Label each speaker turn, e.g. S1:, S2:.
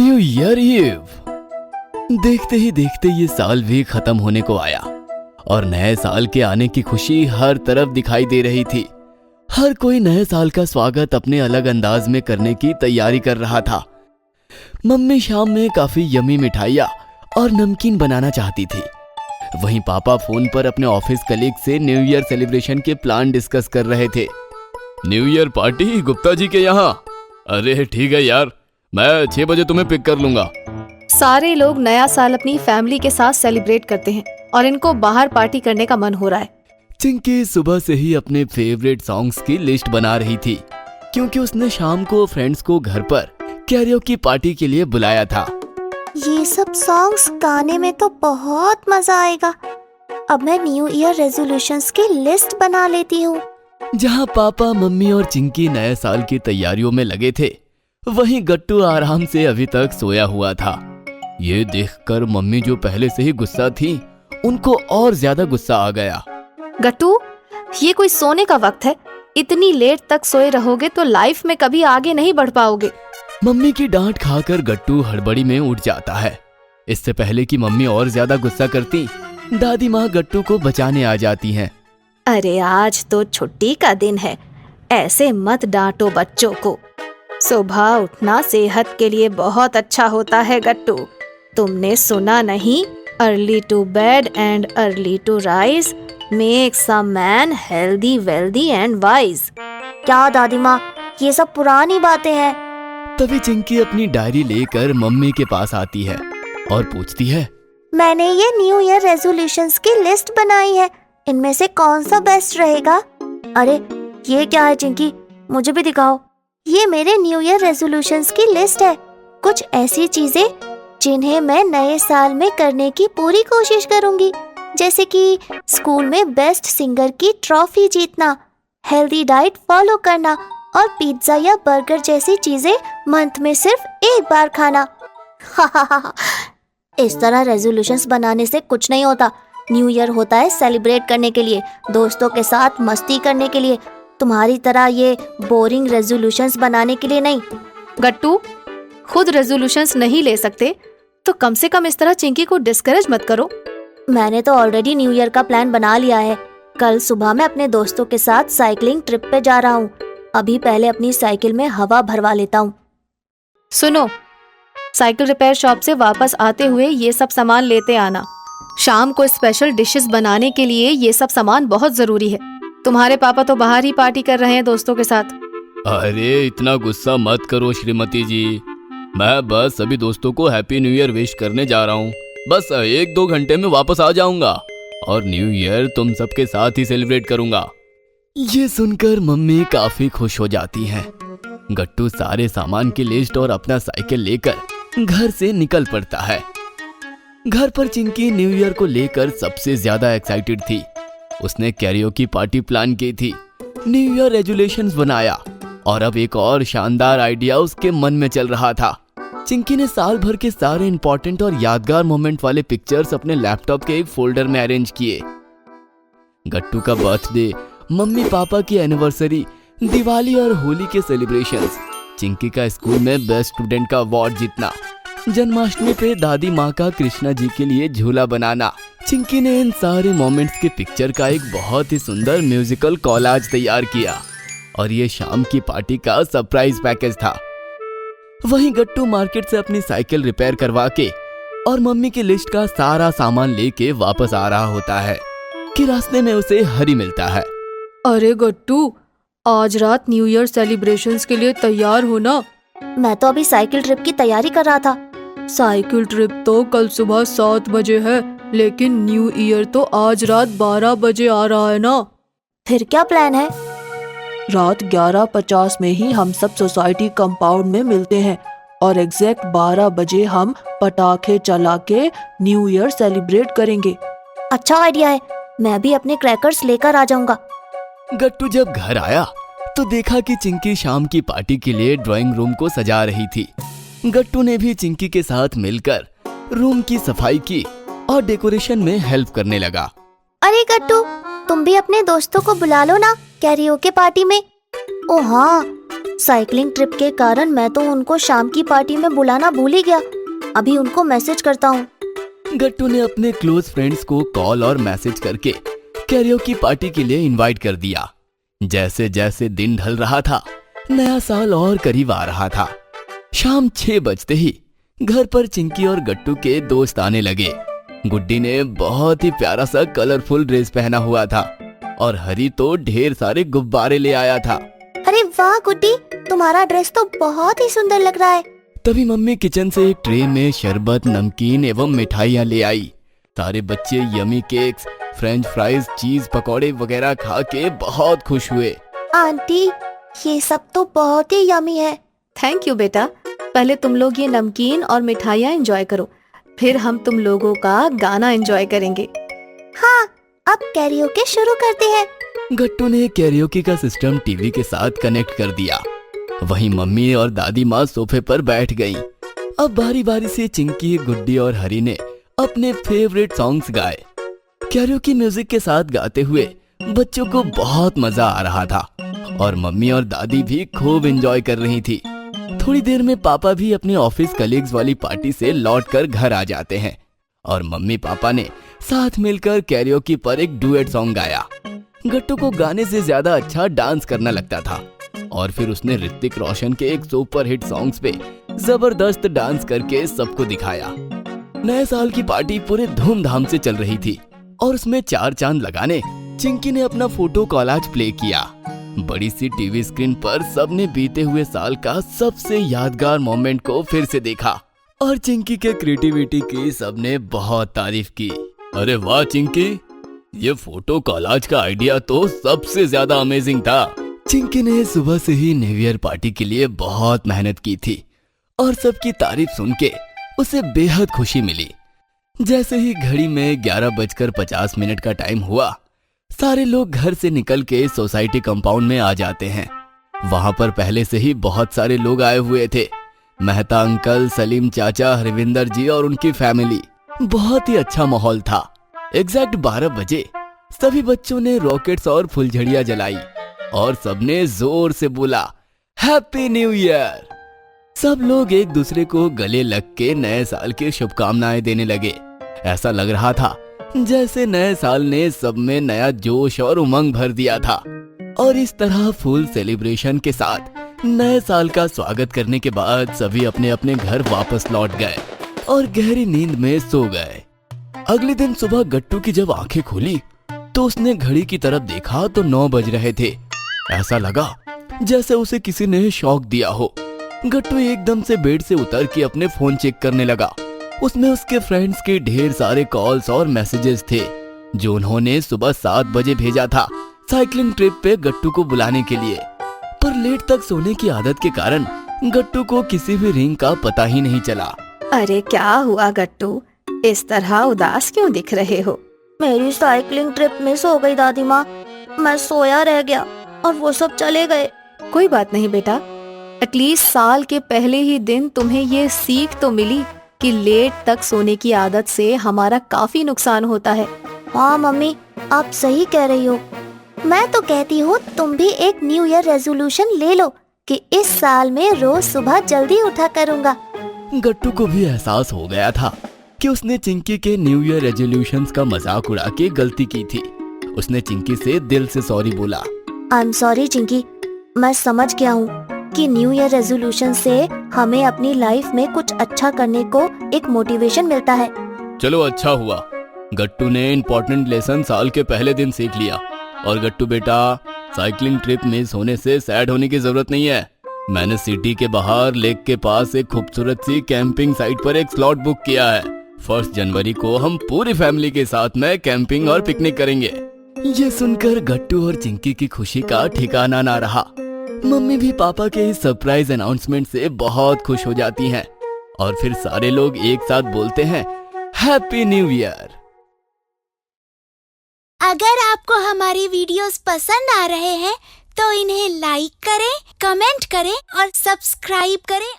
S1: New year ewe. देखते ही देखते ये साल भी खत्म होने को आया और नए साल के आने की खुशी हर तरफ दिखाई दे रही थी। हर कोई नए साल का स्वागत अपने अलग अंदाज में करने की तैयारी कर रहा था। मम्मी शाम में काफी यमी मिठाइयाँ और नमकीन बनाना चाहती थी। वहीं पापा फोन पर अपने ऑफिस कलीग से न्यू ईयर सेलिब्रेशन के प्लान डिस्कस कर रहे थे। New year party Gupta ji के यहाँ? अरे ठीक है यार, मैं 6 बजे तुम्हें पिक कर लूंगा।
S2: सारे लोग नया साल अपनी फैमिली के साथ सेलिब्रेट करते हैं और इनको बाहर पार्टी करने का मन हो रहा है।
S1: चिंकी सुबह से ही अपने फेवरेट सॉन्ग्स की लिस्ट बना रही थी, क्योंकि उसने शाम को फ्रेंड्स को घर पर कैरियोकी पार्टी के लिए बुलाया था।
S3: ये सब सॉन्ग्स गाने में तो बहुत मजा आएगा। अब मैं न्यू ईयर रेजोल्यूशंस की लिस्ट बना लेती हूँ।
S1: जहाँ पापा, मम्मी और चिंकी नए साल की तैयारियों में लगे थे, वहीं गट्टू आराम से अभी तक सोया हुआ था। ये देखकर मम्मी, जो पहले से ही गुस्सा थी, उनको और ज्यादा गुस्सा आ गया।
S2: गट्टू, ये कोई सोने का वक्त है? इतनी लेट तक सोए रहोगे तो लाइफ में कभी आगे नहीं बढ़ पाओगे।
S1: मम्मी की डांट खाकर गट्टू हड़बड़ी में उठ जाता है। इससे पहले कि मम्मी और ज्यादा गुस्सा करती, दादी माँ गट्टू को बचाने आ जाती हैं।
S2: अरे आज तो छुट्टी का दिन है, ऐसे मत डांटो बच्चों को। सुबह उठना सेहत के लिए बहुत अच्छा होता है गट्टू। तुमने सुना नहीं, early to bed and early to rise makes a man healthy, wealthy and wise.
S3: क्या दादी माँ, ये सब पुरानी बातें हैं।
S1: तभी चिंकी अपनी डायरी लेकर मम्मी के पास आती है और पूछती है,
S3: मैंने ये न्यू ईयर रेजोल्यूशंस की लिस्ट बनाई है, इनमें से कौन सा बेस्ट रहेगा? अरे ये क्या है चिंकी, मुझे भी दिखाओ। ये मेरे न्यू ईयर रेजोल्यूशंस की लिस्ट है। कुछ ऐसी चीजें जिन्हें मैं नए साल में करने की पूरी कोशिश करूंगी, जैसे कि स्कूल में बेस्ट सिंगर की ट्रॉफी जीतना, हेल्दी डाइट फॉलो करना और पिज्जा या बर्गर जैसी चीजें मंथ में सिर्फ एक बार खाना। इस तरह रेजोल्यूशंस बनाने से कुछ नहीं होता। न्यू ईयर होता है सेलिब्रेट करने के लिए, दोस्तों के साथ मस्ती करने के लिए, तुम्हारी तरह ये बोरिंग रेजोल्यूशंस बनाने के लिए नहीं।
S2: गट्टू, खुद रेजोल्यूशंस नहीं ले सकते तो कम से कम इस तरह चिंकी को डिस्करेज मत करो।
S3: मैंने तो ऑलरेडी न्यू ईयर का प्लान बना लिया है। कल सुबह मैं अपने दोस्तों के साथ साइकिलिंग ट्रिप पे जा रहा हूँ। अभी पहले अपनी साइकिल में हवा भरवा लेता हूँ।
S2: सुनो, साइकिल रिपेयर शॉप से वापस आते हुए ये सब सामान लेते आना। शाम को स्पेशल डिशेस बनाने के लिए ये सब सामान बहुत जरूरी है। तुम्हारे पापा तो बाहर ही पार्टी कर रहे हैं दोस्तों के साथ।
S1: अरे इतना गुस्सा मत करो श्रीमती जी, मैं बस सभी दोस्तों को हैप्पी न्यू ईयर विश करने जा रहा हूँ। बस 1-2 घंटे में वापस आ जाऊंगा और न्यू ईयर तुम सबके साथ ही सेलिब्रेट करूंगा। ये सुनकर मम्मी काफी खुश हो जाती हैं। गट्टू सारे सामान की लिस्ट और अपना साइकिल लेकर घर से निकल पड़ता है। घर पर चिंकी न्यू ईयर को लेकर सबसे ज्यादा एक्साइटेड थी। उसने कैरियोकी पार्टी प्लान की थी, न्यू ईयर रेजोल्यूशंस बनाया और अब एक और शानदार आइडिया उसके मन में चल रहा था। चिंकी ने साल भर के सारे इंपॉर्टेंट और यादगार मोमेंट वाले पिक्चर्स अपने लैपटॉप के एक फोल्डर में अरेंज किए। गट्टू का बर्थडे, मम्मी पापा की एनिवर्सरी, दिवाली और होली के सेलिब्रेशंस, चिंकी का स्कूल में बेस्ट स्टूडेंट का अवार्ड जीतना, जन्माष्टमी पे दादी माँ का कृष्णा जी के लिए झूला बनाना। चिंकी ने इन सारे मोमेंट्स के पिक्चर का एक बहुत ही सुंदर म्यूजिकल कॉलाज तैयार किया और ये शाम की पार्टी का सरप्राइज पैकेज था। वहीं गट्टू मार्केट से अपनी साइकिल रिपेयर करवा के और मम्मी की लिस्ट का सारा सामान लेके वापस आ रहा होता है कि रास्ते में उसे हरी मिलता है।
S2: अरे गट्टू, आज रात न्यू ईयर सेलिब्रेशंस के लिए तैयार हो ना?
S3: मैं तो अभी साइकिल ट्रिप की तैयारी कर रहा था।
S2: साइकिल ट्रिप तो कल सुबह 7 बजे है, लेकिन न्यू ईयर तो आज रात 12 बजे आ रहा है ना।
S3: फिर क्या प्लान है?
S4: रात 11:50 में ही हम सब सोसाइटी कंपाउंड में मिलते हैं और एग्जैक्ट 12 बजे हम पटाखे चला के न्यू ईयर सेलिब्रेट करेंगे।
S3: अच्छा आइडिया है, मैं भी अपने क्रैकर्स लेकर आ जाऊंगा।
S1: गट्टू जब घर आया तो देखा कि चिंकी शाम की पार्टी के लिए ड्राइंग रूम को सजा रही थी। गट्टू ने भी चिंकी के साथ मिलकर रूम की सफाई की और डेकोरेशन में हेल्प करने लगा।
S3: अरे गट्टू, तुम भी अपने दोस्तों को बुला लो ना कैरियोके पार्टी में। ओ हाँ, साइकिलिंग ट्रिप के कारण मैं तो उनको शाम की पार्टी में बुलाना भूल ही गया। अभी उनको मैसेज करता हूँ।
S1: गट्टू ने अपने क्लोज फ्रेंड्स को कॉल और मैसेज करके कैरियोकी पार्टी के लिए इनवाइट कर दिया। जैसे जैसे दिन ढल रहा था, नया साल और करीब आ रहा था। शाम 6 बजते ही घर पर चिंकी और गट्टू के दोस्त आने लगे। गुड्डी ने बहुत ही प्यारा सा कलरफुल ड्रेस पहना हुआ था और हरी तो ढेर सारे गुब्बारे ले आया था।
S3: अरे वाह गुड्डी, तुम्हारा ड्रेस तो बहुत ही सुंदर लग रहा है।
S1: तभी मम्मी किचन से एक ट्रे में शरबत, नमकीन एवं मिठाइयाँ ले आई। सारे बच्चे यमी केक्स, फ्रेंच फ्राइज, चीज पकौड़े वगैरह खा के बहुत खुश हुए।
S3: आंटी, ये सब तो बहुत ही यमी है।
S2: थैंक यू बेटा। पहले तुम लोग ये नमकीन और मिठाइयाँ एंजॉय करो, फिर हम तुम लोगों का गाना एंजॉय करेंगे।
S3: हाँ, अब कैरियोके शुरू करते हैं।
S1: गट्टू ने कैरियोकी का सिस्टम टीवी के साथ कनेक्ट कर दिया। वहीं मम्मी और दादी माँ सोफे पर बैठ गईं। अब बारी बारी से चिंकी, गुड्डी और हरी ने अपने फेवरेट सॉन्ग्स गाए। कैरियोकी म्यूजिक के साथ गाते हुए बच्चों को बहुत मजा आ रहा था और मम्मी और दादी भी खूब एंजॉय कर रही थी। थोड़ी देर में पापा भी अपने ऑफिस कलीग्स वाली पार्टी से लौटकर घर आ जाते हैं और मम्मी पापा ने साथ मिलकर कैरियोकी पर एक डुएट सॉन्ग गाया। गट्टू को गाने से ज्यादा अच्छा डांस करना लगता था और फिर उसने ऋतिक रोशन के एक सुपर हिट सॉन्ग्स पे जबरदस्त डांस करके सबको दिखाया। नए साल की पार्टी पूरे धूमधाम से चल रही थी और उसमें 4 चांद लगाने चिंकी ने अपना फोटो कॉलाज प्ले किया। बड़ी सी टीवी स्क्रीन पर सबने बीते हुए साल का सबसे यादगार मोमेंट को फिर से देखा और चिंकी के क्रिएटिविटी की सबने बहुत तारीफ की। अरे वाह चिंकी, ये फोटो कॉलाज का आइडिया तो सबसे ज्यादा अमेजिंग था। चिंकी ने सुबह से ही न्यू ईयर पार्टी के लिए बहुत मेहनत की थी और सबकी तारीफ सुन के उसे बेहद खुशी मिली। जैसे ही घड़ी में 11:50 का टाइम हुआ, सारे लोग घर से निकल के सोसाइटी कंपाउंड में आ जाते हैं। वहां पर पहले से ही बहुत सारे लोग आए हुए थे। मेहता अंकल, सलीम चाचा, हरविंदर जी और उनकी फैमिली। बहुत ही अच्छा माहौल था। एग्जैक्ट 12 बजे सभी बच्चों ने रॉकेट्स और फुलझड़ियां जलाई और सबने जोर से बोला हैप्पी न्यू ईयर। सब लोग एक दूसरे को गले लग के नए साल की शुभकामनाएं देने लगे। ऐसा लग रहा था जैसे नए साल ने सब में नया जोश और उमंग भर दिया था। और इस तरह फुल सेलिब्रेशन के साथ नए साल का स्वागत करने के बाद सभी अपने अपने घर वापस लौट गए और गहरी नींद में सो गए। अगले दिन सुबह गट्टू की जब आंखें खुली तो उसने घड़ी की तरफ देखा तो 9 बज रहे थे। ऐसा लगा जैसे उसे किसी ने शॉक दिया हो। गट्टू एकदम से बेड से उतर के अपने फोन चेक करने लगा। उसमें उसके फ्रेंड्स के ढेर सारे कॉल्स और मैसेजेस थे जो उन्होंने सुबह 7 बजे भेजा था साइकिलिंग ट्रिप पे गट्टू को बुलाने के लिए। पर लेट तक सोने की आदत के कारण गट्टू को किसी भी रिंग का पता ही नहीं चला।
S2: अरे क्या हुआ गट्टू, इस तरह उदास क्यों दिख रहे हो?
S3: मेरी साइकिलिंग ट्रिप मिस हो गई दादी माँ। मैं सोया रह गया और वो सब चले गए।
S2: कोई बात नहीं बेटा, एटलीस्ट साल के पहले ही दिन तुम्हें ये सीख तो मिली कि लेट तक सोने की आदत से हमारा काफी नुकसान होता है।
S3: हाँ मम्मी, आप सही कह रही हो। मैं तो कहती हूँ तुम भी एक न्यू ईयर रेजोल्यूशन ले लो कि इस साल में रोज सुबह जल्दी उठा करूँगा।
S1: गट्टू को भी एहसास हो गया था कि उसने चिंकी के न्यू ईयर रेजोल्यूशंस का मजाक उड़ा के गलती की थी। उसने चिंकी से दिल से सॉरी बोला।
S3: आई एम सॉरी चिंकी, मैं समझ गया हूँ कि न्यू ईयर रेजोल्यूशन से हमें अपनी लाइफ में कुछ अच्छा करने को एक मोटिवेशन मिलता है।
S1: चलो अच्छा हुआ, गट्टू ने इम्पोर्टेंट लेसन साल के पहले दिन सीख लिया। और गट्टू बेटा, साइकिलिंग ट्रिप मिस होने से सैड होने की जरूरत नहीं है। मैंने सिटी के बाहर लेक के पास एक खूबसूरत सी कैंपिंग साइट पर एक स्लॉट बुक किया है। 1 जनवरी को हम पूरी फैमिली के साथ में कैंपिंग और पिकनिक करेंगे। ये सुनकर गट्टू और चिंकी की खुशी का ठिकाना ना रहा। मम्मी भी पापा के इस सरप्राइज अनाउंसमेंट से बहुत खुश हो जाती हैं और फिर सारे लोग एक साथ बोलते हैं हैप्पी न्यू ईयर।
S3: अगर आपको हमारी वीडियोस पसंद आ रहे हैं तो इन्हें लाइक करें, कमेंट करें और सब्सक्राइब करें